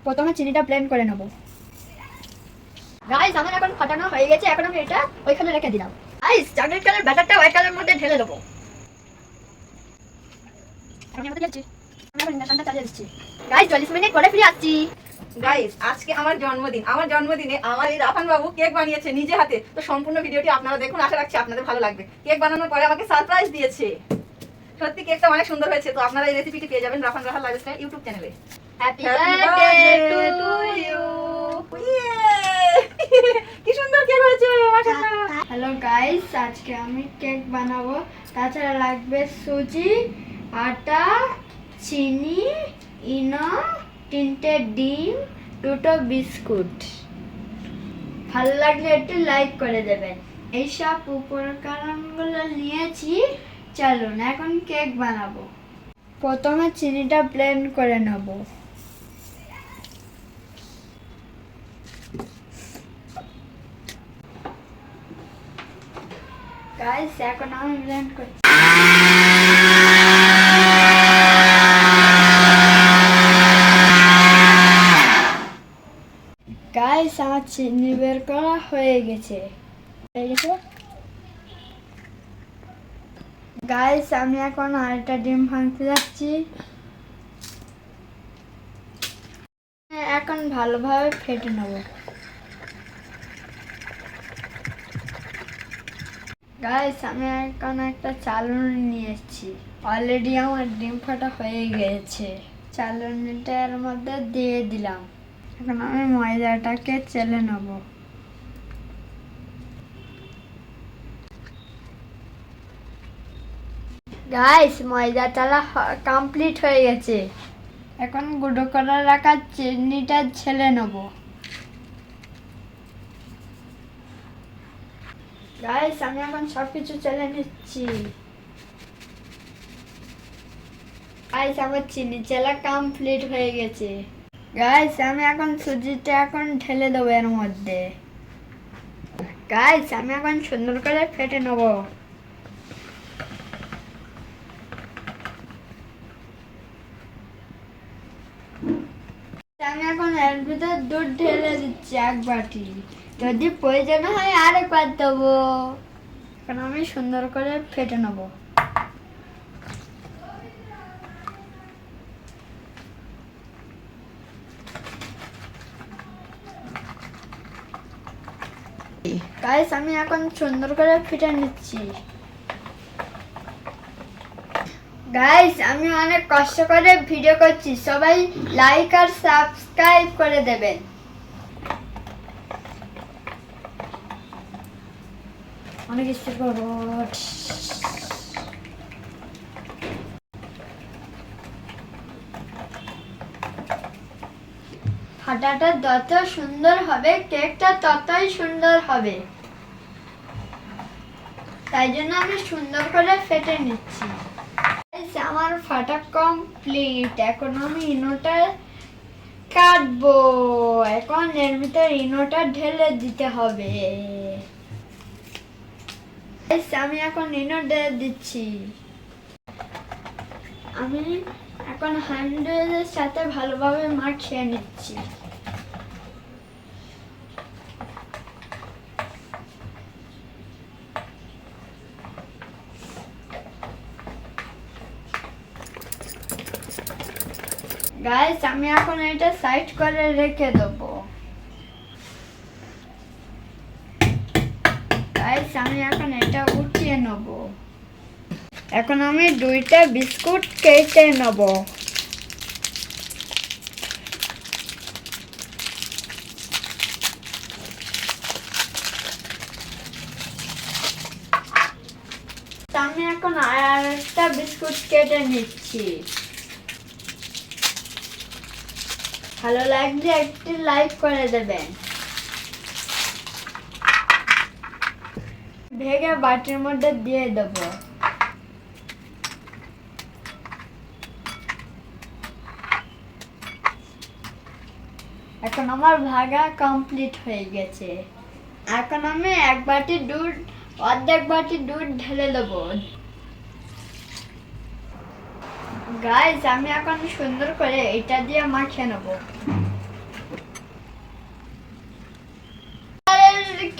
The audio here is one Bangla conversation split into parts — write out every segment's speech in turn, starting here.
প্রথমে চিনিটা ব্লেন্ড করে নেব। গাইস আমার এখন ফাটানো হয়ে গেছে, এখন আমি এটা ওইখানে রেখে দিলাম। গাইস চকলেট কালার ব্যাটারটা হোয়াইট কালারের মধ্যে ঢেলে দেবো। আমি আমাদের যাচ্ছি, আমি এখন ইন্ডাকশনটা চালিয়ে দিচ্ছি। গাইস 40 মিনিট পরে ফিরে আসছি। গাইস আজকে আমার জন্মদিন, আমার জন্মদিনে আমার এই রাফান বাবু কেক বানিয়েছে নিজে হাতে। তো সম্পূর্ণ ভিডিওটি আপনারা দেখুন, আশা রাখছি আপনাদের ভালো লাগবে। কেক বানানোর পরে আমাকে সারপ্রাইজ দিয়েছে, সত্যি কেকটা অনেক সুন্দর হয়েছে। তো আপনারা এই রেসিপিটি পেয়ে যাবেন রাফান রাহার লাইফস্টাইল ইউটিউব চ্যানেলে। Happy birthday to you. কি সুন্দর কেক হয়েছে মাশাআল্লাহ। হ্যালো গাইস, আজকে আমি কেক বানাবো। তাছাড়া লাগবে সুজি, আটা, চিনি, ইনো, 3টে ডিম, 2টো বিস্কুট। ভালো লাগলে একটু লাইক করে দেবেন। এইসব উপকরণগুলো নিয়েছি, চলুন এখন কেক বানাবো। প্রথমে চিনিটা ব্লেন্ড করে নেব। গাইস এখন আমি ব্লেন্ড করছি। গাইস আমার চিনি বের করা হয়ে গেছে। গাইস আমি এখন আরেকটা ডিম ভাঙতে যাচ্ছি। এখন ভালোভাবে ফেটে নেব। গাইস আমি এখন একটা চালনি নিয়ে এসেছি। অলরেডি আমার ডিম ফাটা হয়ে গেছে। চালনিটার মধ্যে দিয়ে দিলাম। এখন আমি ময়দাটাকে চেলে নেব। গাইস ময়দা চালা কমপ্লিট হয়ে গেছে। এখন গুঁড়ো করে রাখা চিনিটা ছেলে নেব। গাইস আমি এখন সবকিছু চেলে নিচ্ছি। গাইস আমার চিনি চেলা কমপ্লিট হয়ে গেছে। গাইস আমি এখন সুজিটা এখন ঢেলে দেবো এর মধ্যে। গাইস আমি এখন সুন্দর করে ফেটে নেব। আমি এখন এর ভিতর দুধ ঢেলে দিচ্ছি 1 বাটি। যদি প্রয়োজন হয় আরেকবার দেবো। এখন আমি সুন্দর করে ফেটে নেব। গাইস আমি এখন সুন্দর করে ফেটে নিচ্ছি। গাইস আমি অনেক কষ্ট করে ভিডিও করছি, সবাই লাইক আর সাবস্ক্রাইব করে দেবেন। অনেক ইচ্ছে করবো। ফাটাটা যত সুন্দর হবে কেকটা ততই সুন্দর হবে। তাই জন্য আমি সুন্দর করে ফেটে নিচ্ছি। আমার ফাটা কমপ্লিট। এখন আমি ইনোটা কাটবো। এখন এর ভিতর ইনোটা ঢেলে দিতে হবে। আমি এখন ইনো ঢেলে দিচ্ছি। আমি এখন হ্যান্ডেলের সাথে ভালোভাবে মাখিয়ে নিচ্ছি। গাইস আমি এখন এটা সাইড করে রেখে দেবো। গাইস আমি এখন এটা উঠিয়ে নেব। এখন আমি 2টা বিস্কুট কেটে নেব। আমি এখন আরেকটা বিস্কুট কেটে নিচ্ছি। ভালো লাগলে একটি লাইক করে দেবেন। ভেঙে বাটির মধ্যে দিয়ে দেব। এখন আমার ভাগা কমপ্লিট হয়ে গেছে। এখন আমি অর্ধেক বাটি দুধ ঢেলে দেবো। গাইস আমি এখন সুন্দর করে এটা দিয়ে মাখিয়ে নেব।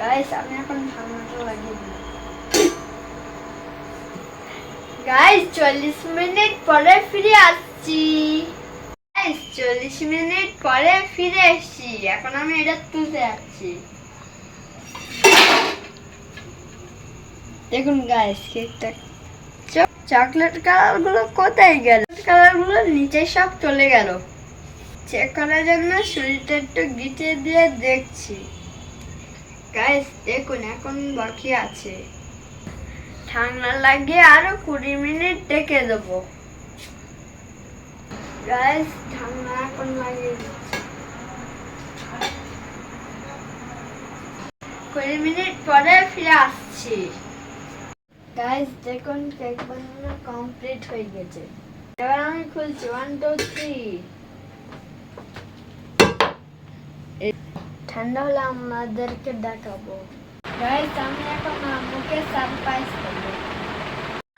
গাইস আমি এখন ঠান্ডাটা লাগিয়ে দিই। গাইস 40 মিনিট পরে ফিরে আসছি। গাইস 40 মিনিট পরে ফিরে এসেছি। এখন আমি এটা তুলতে যাচ্ছি। দেখুন গাইস কেকটা চকলেট কালার গুলো কোথায় গেল? কালার গুলো নিচে সব চলে গেল। চেক করার জন্য শরীরটা একটু গিটে দিয়ে দেখছি। গাইস দেখুন এখন বাকি আছে। ঠান্ডা লাগিয়ে আরো 20 মিনিট রেখে দেবো। গাইস ঠান্ডা এখন লাগিয়ে দিচ্ছি। 20 মিনিট পরে ফিরে আসছি। গাইস দেখুন কেক বানানো কমপ্লিট হয়ে গেছে। এবার আমি খুলছি 1 2 3। ঠান্ডা হলে আমাদেরকে দেখাবো। গাইস আমি এখন আম্মুকে সারপ্রাইজ করব।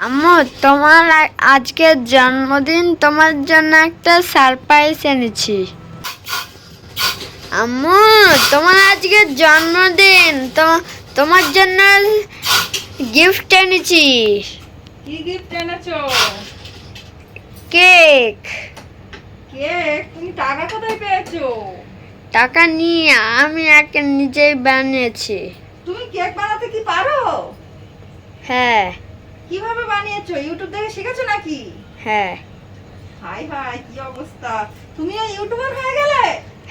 আম্মু তোমার আজকের জন্মদিন, তোমার জন্য একটা সারপ্রাইজ এনেছি। আম্মু তোমার আজকের জন্মদিন, তোমার জন্য গিফট এনেছি। কি গিফট এনেছো? কেক। কেক? তুমি টাকা কোথায় পেয়েছো? টাকা নিয়ে আমি একটা নিজেই বানিয়েছি। তুমি কেক বানাতে কি পারো? হ্যাঁ। কিভাবে বানিয়েছো? ইউটিউব দেখে শিখেছো নাকি? হ্যাঁ। হাই হাই কি অবস্থা, তুমিও ইউটিউবার হয়ে গেলে?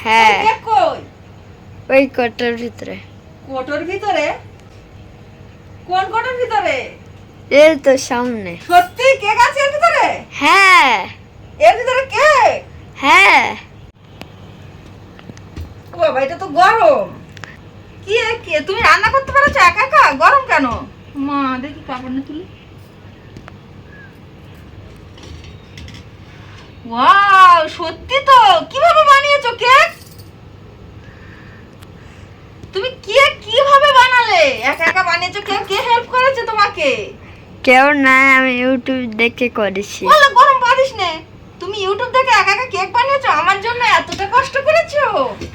হ্যাঁ। কেক কই? ওই কোটার ভিতরে। কোটোর ভিতরে? কোন কোটোর ভিতরে? এর তো সামনে। সত্যি কেক আছে এর ভিতরে? হ্যাঁ। এর ভিতরে কেক? হ্যাঁ। ও বাবা এটা তো গরম। কি কে তুমি রান্না করতে পারছো একা একা? গরম কেন? মা দেখি কাপড় না তুলি। ওয়াও সত্যি তো, কিভাবে বানিয়েছো কেক? তুমি কেক কিভাবে বানালে? একা একা বানিয়েছো কেক? কে হেল্প করেছে তোমাকে? কেউ না, আমি ইউটিউব দেখে করেছি। বলো গরম পারিস নে, তুমি ইউটিউব দেখে একা একা কেক বানিয়েছো? আমার জন্য এতটা কষ্ট করেছো?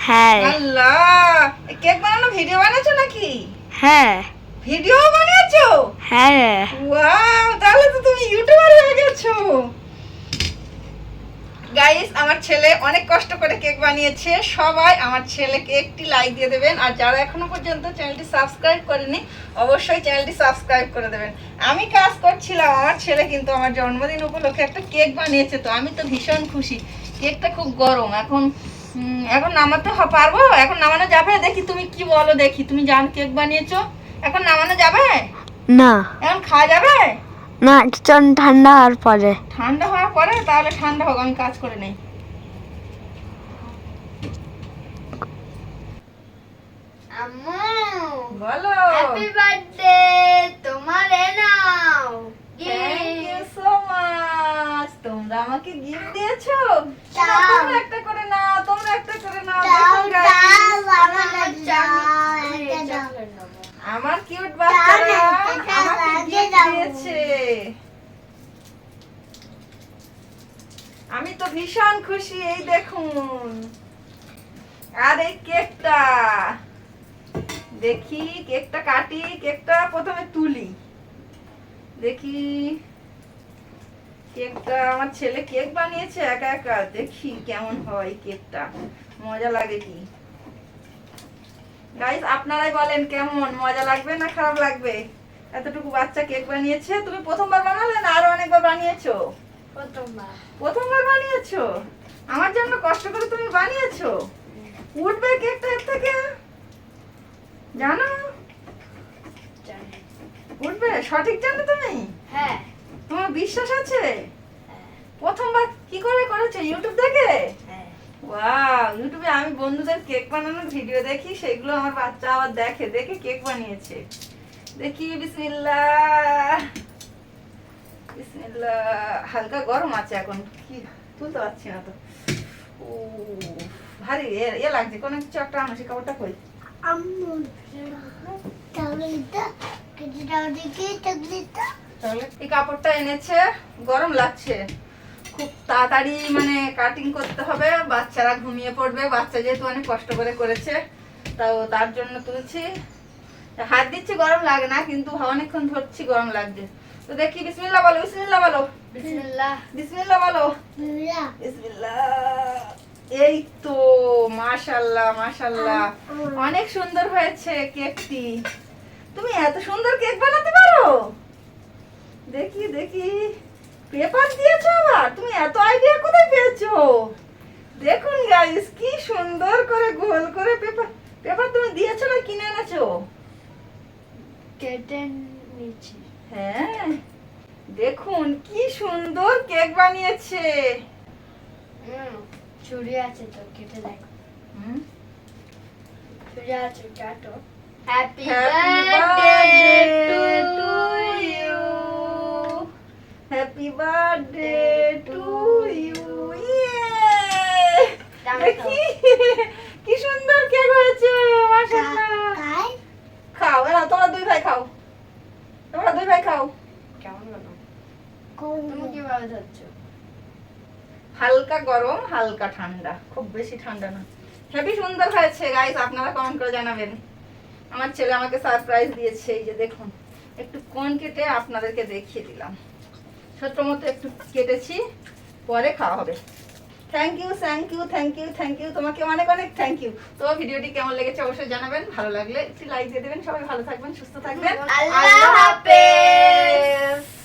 হ্যাঁ। আল্লাহ, কেক বানানো ভিডিও বানিয়েছো নাকি? হ্যাঁ। ভিডিও বানিয়েছো? হ্যাঁ। ওয়াও, তাহলে তো তুমি ইউটিউবার হয়ে গেছো। গাইস আমার ছেলে অনেক কষ্ট করে কেক বানিয়েছে। সবাই আমার ছেলেকে একটি লাইক দিয়ে দেবেন, আর যারা এখনো পর্যন্ত চ্যানেলটি সাবস্ক্রাইব করেনি অবশ্যই চ্যানেলটি সাবস্ক্রাইব করে দেবেন। আমি কাজ করছিলাম, আমার ছেলে কিন্তু আমার জন্মদিন উপলক্ষে একটা কেক বানিয়েছে। তো আমি তো ভীষণ খুশি। কেকটা খুব গরম, এখন নামাতে পারবো? এখন নামানো যাবে? দেখি তুমি কি বলো, দেখি তুমি জান কেক বানিয়েছো, এখন নামানো যাবে? না। এখন খাওয়া যাবে না, একটু ঠান্ডা হওয়ার পরে। ঠান্ডা হওয়ার পরে? তাহলে ঠান্ডা হোক, আমি কাজ করে নেই। আম্মু বলো। হ্যাপি বার্থডে, তোমার এ নাও থ্যাংক ইউ সো মাচ। তোমরা আমাকে গিফট দিয়েছো। দাও। তোমরা একটা করে নাও, তোমরা একটা করে নাও। দাও, দেখো guys, চকলেট নেবো। আমার কিউট বাচ্চারা আমাকে গিফট দিয়েছে। আমি তো ভীষণ খুশি। এই দেখুন, আর এই কেকটা দেখি, কেকটা কাটি, কেকটা প্রথমে তুলি, দেখি কেকটা। আমার ছেলে কেক বানিয়েছে একা একা, দেখি কেমন হয় কেকটা, মজা লাগে কি। গাইস আপনারাই বলেন কেমন, মজা লাগবে না খারাপ লাগবে? এতটুকু বাচ্চা কেক বানিয়েছে। তুমি প্রথমবার বানালে না আরো অনেকবার বানিয়েছো? প্রথমবার বানিয়েছো। আমার জন্য কষ্ট করে তুমি বানিয়েছো। উঠবে কেকটা এর থেকে জানো? উঠবে সঠিক জানো তুমি? হ্যাঁ। তোমার বিশ্বাস আছে? প্রথমবার কি করে করেছো? ইউটিউব দেখে? হ্যাঁ। ওয়াও, ইউটিউবে আমি বন্ধুদের কেক বানানোর ভিডিও দেখি, সেগুলো আমার বাচ্চা আবার দেখে, দেখে কেক বানিয়েছে। দেখি বিসমিল্লাহ। বিসমিল্লাহ। হালকা গরম আছে এখন, কি তুলতে পারছি না তো। ও ভারী এ লাগছে। কোন কিছু একটা আনো, সে কাপড়টা কই? এই কাপড়টা এনেছে, গরম লাগছে খুব। তাড়াতাড়ি মানে কাটিং করতে হবে, বাচ্চারা ঘুমিয়ে পড়বে। বাচ্চা যেহেতু অনেক কষ্ট করে করেছে, তাও তার জন্য তুলছি। হাত দিচ্ছি গরম লাগে না, কিন্তু অনেকক্ষণ ধরছি গরম লাগছে। তো দেখি, বিসমিল্লাহ বলো, বিসমিল্লাহ বলো, বিসমিল্লাহ। বিসমিল্লাহ বলো, বিসমিল্লাহ। এই তো, মাশাআল্লাহ মাশাআল্লাহ, অনেক সুন্দর হয়েছে কেকটি। তুমি এত সুন্দর কেক বানাতে পারো? দেখি দেখি, পেপার দিয়েছো আবার? তুমি এত আইডিয়া কোথায় পেয়েছো? দেখুন গাইস, কি সুন্দর করে গোল করে পেপার, পেপার তুমি দিয়েছো না কিনে এনেছো? কেটে নিচ্ছি। হ্যাঁ, দেখুন কি সুন্দর কেক বানিয়েছে। ছুরি আছে তো, কেটে দেখো। হুম, ছুরি আছে, কাটো। Happy Happy birthday birthday to to you. Happy birthday to you. দেখি কি সুন্দর কেক হয়েছে, মাশাআল্লাহ। খাও, না তোমরা দুই ভাই খাও, তোমরা দুই ভাই খাও। কেমন বানো? তুমি কিভাবে ধরছো? হালকা গরম হালকা ঠান্ডা, খুব বেশি ঠান্ডা না। হেবি সুন্দর হয়েছে গাইস, আপনারা কমেন্ট করে জানাবেন। আমার ছেলে আমাকে সারপ্রাইজ দিয়েছে, এই যে দেখুন, একটু কোন কেটে আপনাদেরকে দেখিয়ে দিলাম। ছোট মতো একটু কেটেছি, পরে খাওয়া হবে। Thank you thank you thank you thank you, তোমাকে অনেক অনেক থ্যাংক ইউ। তো ভিডিওটি কেমন লেগেছে অবশ্যই জানাবেন, ভালো লাগলে একটি লাইক দিয়ে দেবেন। সবাই ভালো থাকবেন, সুস্থ থাকবেন। আল্লাহ হাফেজ।